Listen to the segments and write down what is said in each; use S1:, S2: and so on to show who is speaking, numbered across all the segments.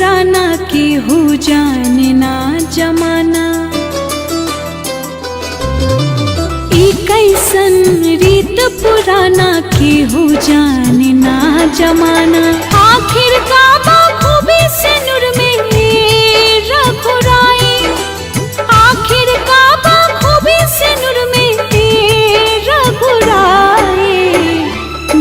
S1: पुराना केहू जाने ना जमाना। ई कैसन रीत पुराना केहू जाने ना जमाना। आखिर का बखूबी से नूर में रघुराई, आखिर का बखूबी से नूर में रघुराई।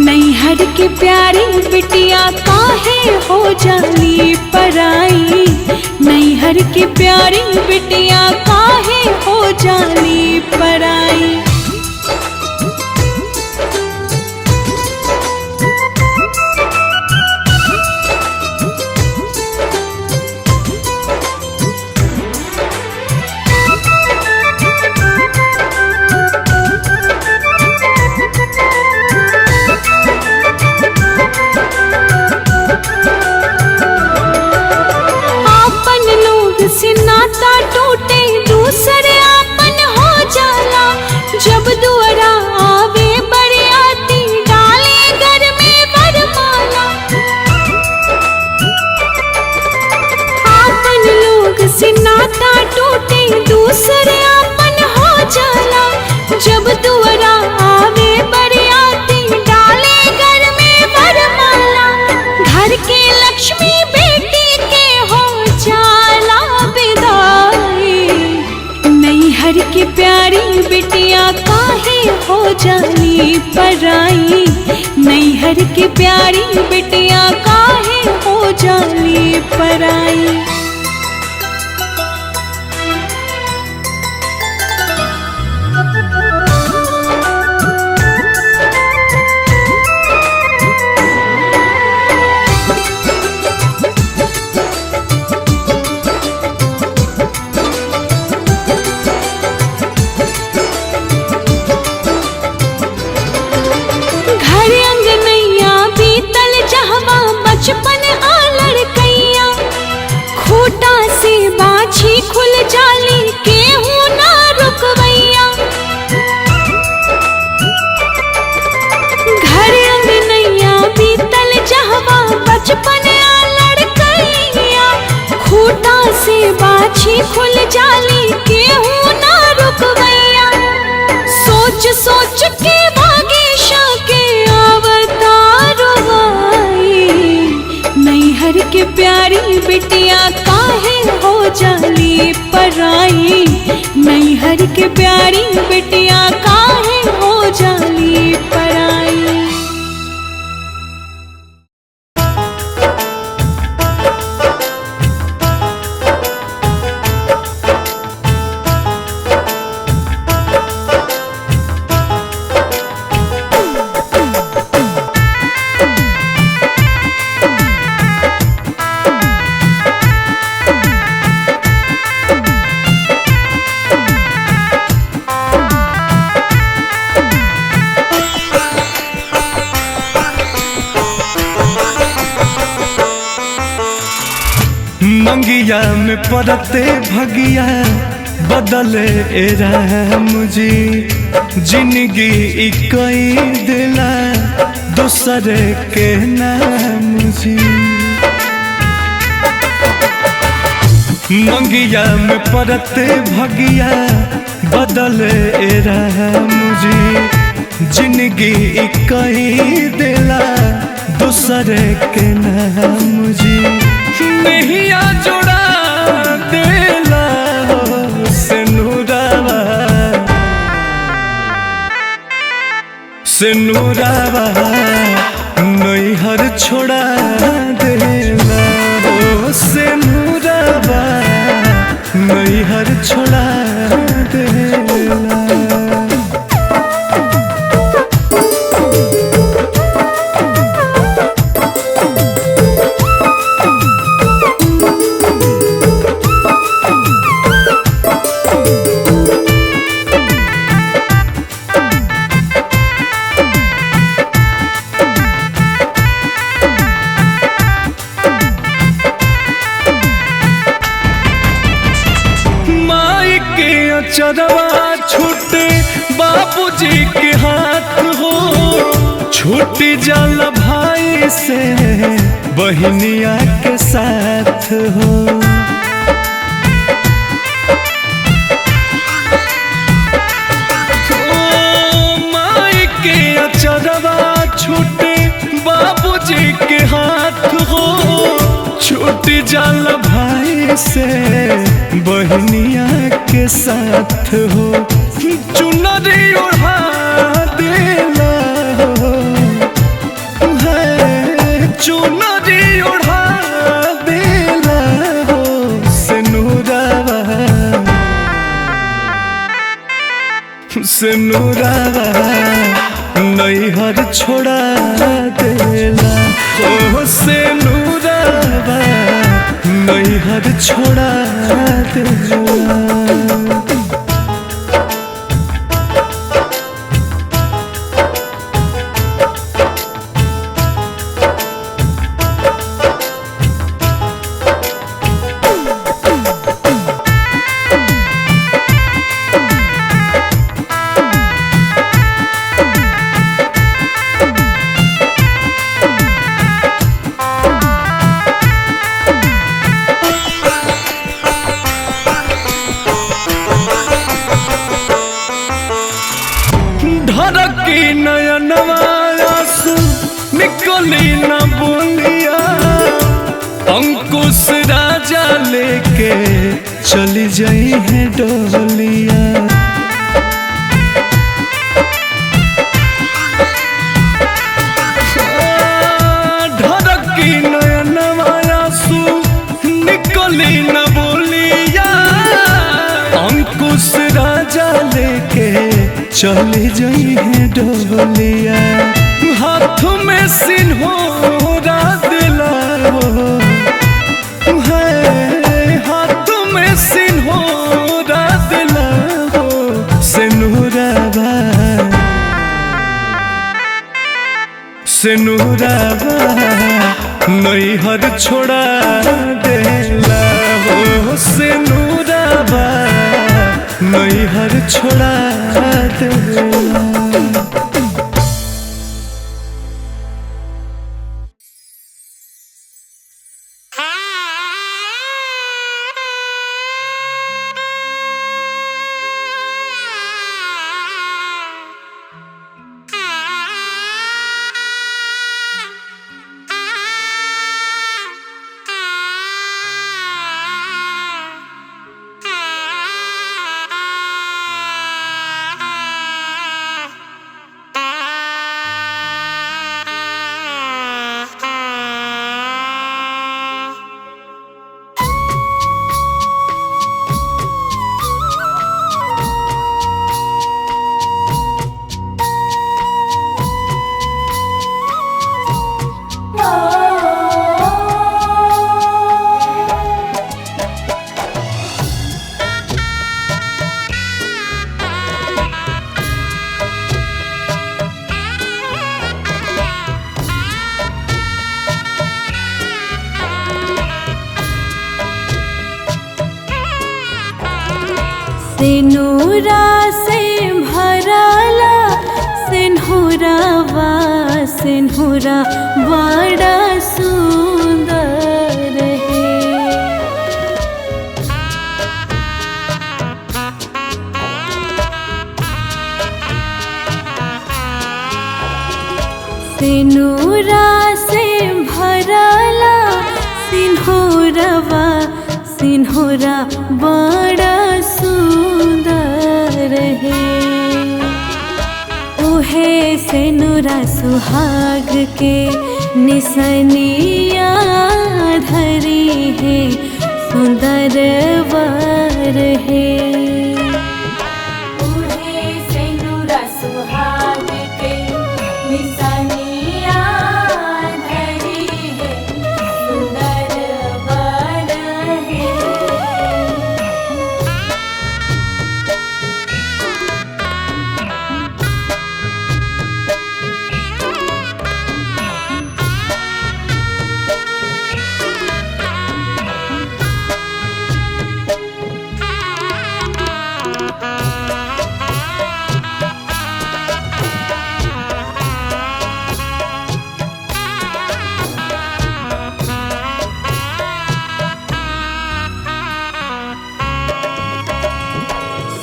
S1: नैहर के प्यारी बिटिया काहे हो जाली पराई, नैहर की प्यारी बिटिया काहे हो जाली पराई। से नाता टूटे दूसरे आपन हो जाला। जब दुआरा आवे बरियाती डाले घर में वरमाला। आपन लोग से नाता टूटे दूसरे आपन हो जाला। जब दुआरा आवे बरियाती डाले घर में वरमाला। घर के लक्ष्मी बेटी के हो जाला नैहर की प्यारी बिटिया काहे हो जाली पराई, नैहर की प्यारी बिटिया काहे हो जाली पराई। बचपन आ लड़कैया खूटा से बाछी खुल जाली केहू ना रुकवैया। घर अंगनैया बीतल जहवा बचपन आ लड़कैया खूटा से बाछी खुल जाली केहू ना रुकवैया। सोच सोच के भागेशा के अवतार नैहर के प्यारी बिटिया काहे हो जाली पराई, नैहर के प्यारी बिटिया काहे हो जाली पराई।
S2: मंगिया में परते भगिया बदले राम जी। जिंदगी कई दिला दूसरे के नाम जी। मंगिया में परते भगिया बदले राम जी। जिंदगी कई दिला दूसरे के नाम जी। नैया जोड़ा देला हो सिनुरावा, सिनुरावा नैहर छोड़ा देला हो सिनुरावा नैहर छोड़ा देला। चरवा छूटे बाबूजी के हाथ हो। छूटी जाला भाई भाई से बहनिया के साथ हो। माई के अचरवा छूटे बाबूजी के हाथ हो, छूट जाल भाई से बहनिया के साथ हो। चुनरी ओढ़ा देला हो, चुनरी ओढ़ा देला हो, सिनुरवा सिनुरवा नैहर छोड़ा देला हो, सिनुरवा नैहर छोड़ा देला। धड़की नयनवा आंसू निकली न बोलिया, अंकुश राजा लेके चली जाई है डोलिया। धड़की नयनवा आंसू निकली न बोलिया, अंकुश राजा लेके चली जाई है डोलिया। हाथ में सिन्होरा दिला हो, हाथ में सिन्होरा दिला हो, सिनुरवा सिनुरवा नैहर छोड़ा देला हो, सिनुरवा नैहर छोड़ा देला।
S1: सिनुरा से भराला सिन्हुरावा, सिन्हुरा बड़ा सुंदर है। सिनुरा से भराला सिन्हुरवा, सिन्हुरा बड़ा सुंदर है। उहे सिनुरा सुहाग के निसनिया धरी है, सुंदर वर है। उहे सिनुरा सुहाग के निसनिया धरी है, सुंदर वर है।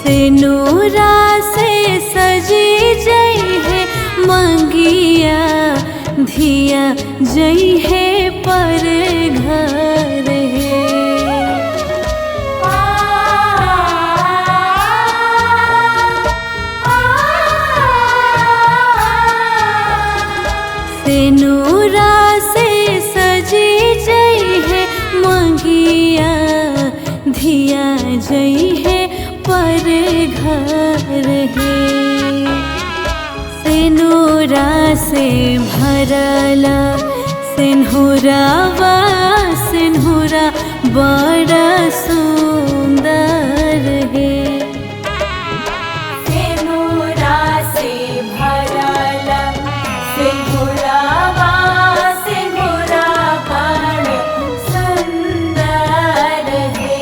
S1: सिनुरा से सजी जई है मंगिया धिया जई है पर घर है। सिनुरा से सजी जई है मंगिया धिया जई है पर घर है। सिनुरा से भरला सिन्हुरावा सिन्हुरा बड़ा सुंदर है। सिनुरा से भरला सिन्हुरावा सिन्हुरा बड़ा सुंदर है।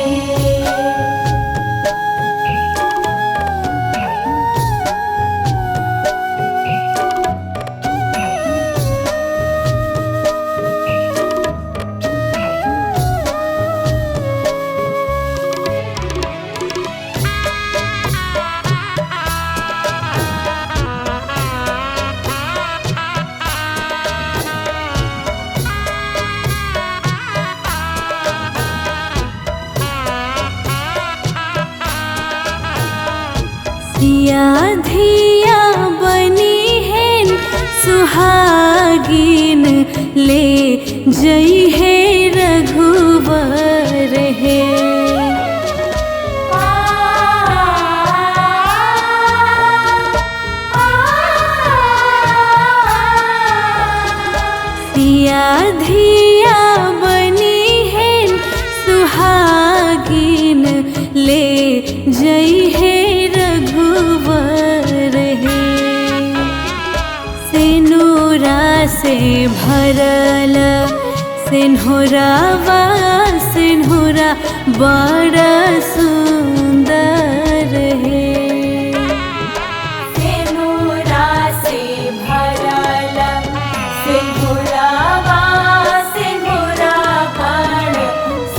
S1: सिया धिया बनी है सुहागिन ले जई है रघुवर है। सिया धिया बनी है सुहागिन ले जई है रघुवर है। सिनुरा से भरला सिन्हुरावा सिन्हुरा बड़ा सुंदर है। सिनुरा से भरला सिन्हुरावा सिन्हुरा बड़ा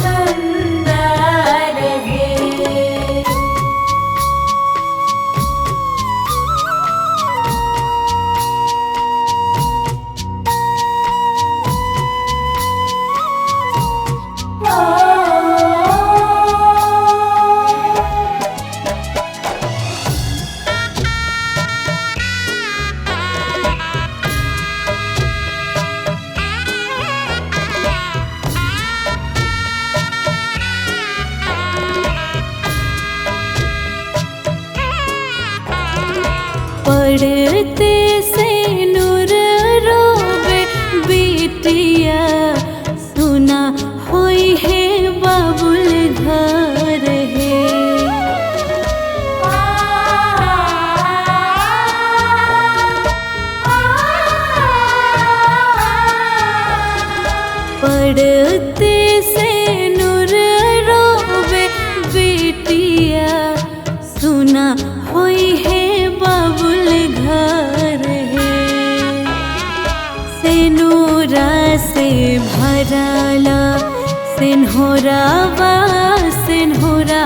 S1: सुंदर है। पढ़ते से नूर रोबे बेटिया सुना होई है बाबुल घर है। पढ़ते से नूर रोबे बेटिया सुना होई है बाबुल घर है। सिनुरा से भरला सिन्हुरावा सिन्हुरा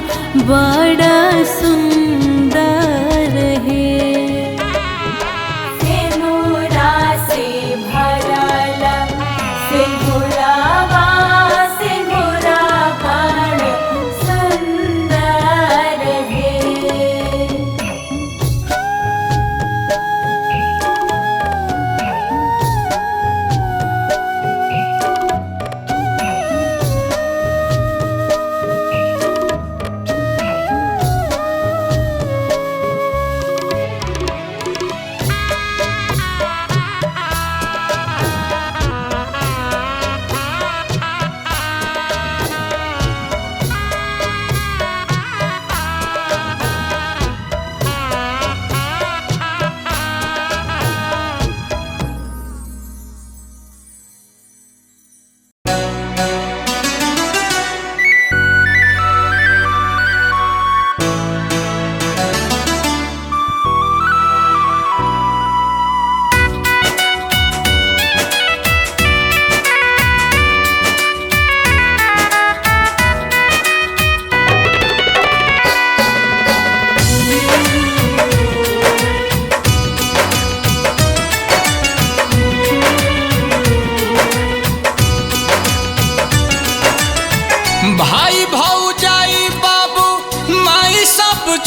S1: बड़ा सुंदर है। सिनुरा से भरला सिन्हुरावा सिन्हुरा बड़ा सुंदर है।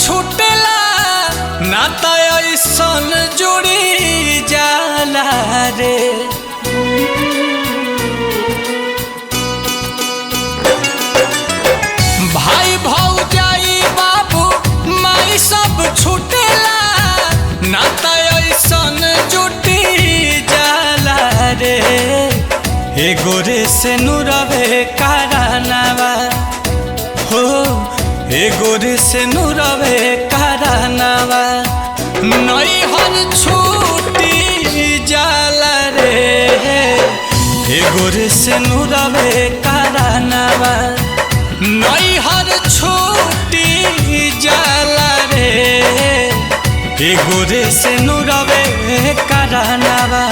S3: छूटेला नाता ऐसन जुड़ी जाला रे। भाई भौजाई बाबू माई सब छूटेला नाता ऐसन जुटी जाला रे। एगो रे से नुरवे कारनावा हो, एगो रे से नुरवे कारनावा नैहर छूटी जाला रे। एगो रे से नुरवे कारनावा नैहर छूटी जाला रे। एगो रे से नुरवे कारनावा।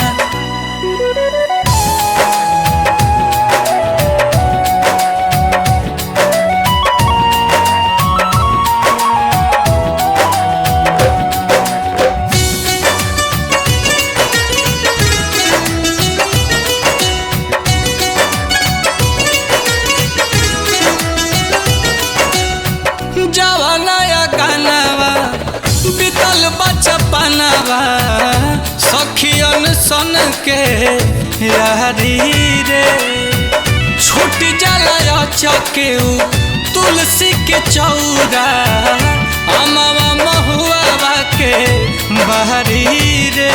S3: जवानाया गानावा बीतल बचपनावा सखियन सन के यारी रे। छूट जाला चकेऊ तुलसी के चौरा अमवा महुआ के बहरी रे।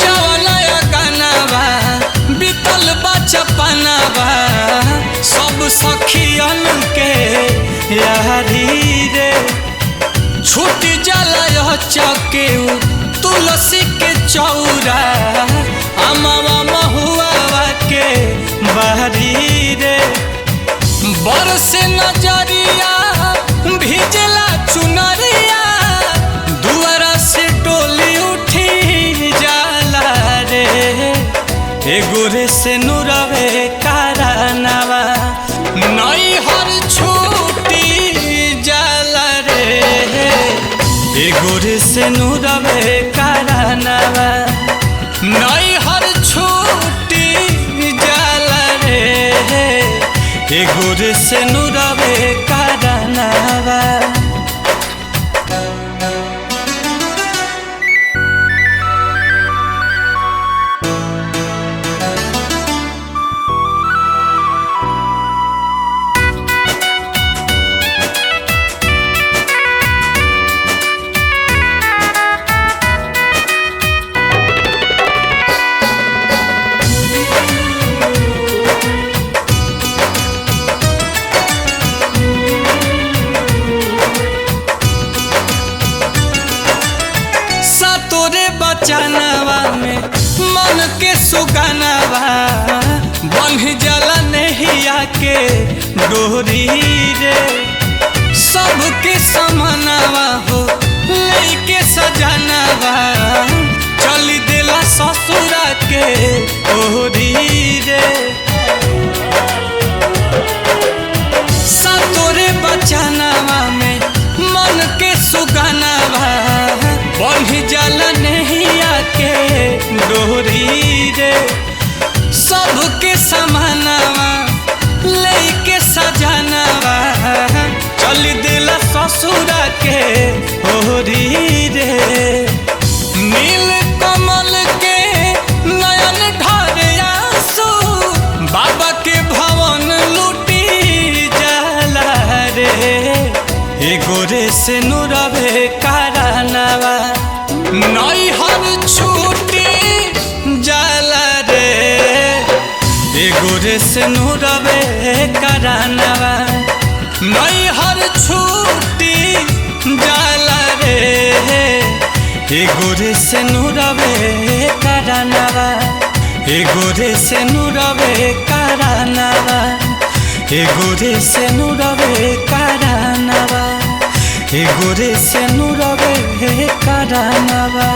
S3: जवानाया गानावा बीतल बचपनावा सब सखियन के यारी रे। छूट जाला चकेऊ तुलसी के चौरा अमवा महुआ के बहरी रे। बरस नजरिया भिजला चुनरिया दुआरा से डोली उठी जाला रे। एगो रे से नुरवे कारनावा नैहर छूटी जाला रे। एगो रे से नुरवे कारनावा नैहर छूटी जाला रे। एगो रे से नुरवे कारनावा। तोरे बचनवा में मन के सुगनवा बन जाला नहिया के डोरी रे। सबके समनवा हो लेके सजनवा चली देला ससुरा के ओरी रे। तोरे बचनवा में मन के सुगनवा बन जाला नहिया के डोरी रे। सबके समानवा लेके सजनवा चली दिला ससुरा के ओरी रे। नील कमल के नयन ढारे आंसू बाबा के भवन लूटी जाला रे। एगो रे से नुरवे कारनावा नैहर छूटी जाला रे। एगो रे से नुरवे कारनावा नैहर छूटी जाला रे। एगो रे से नुरवे कारनावा। एगो रे से नुरवे कारनावा। एगो रे से नुरवे कारनावा। एगो रे से नुरवे कारनावा।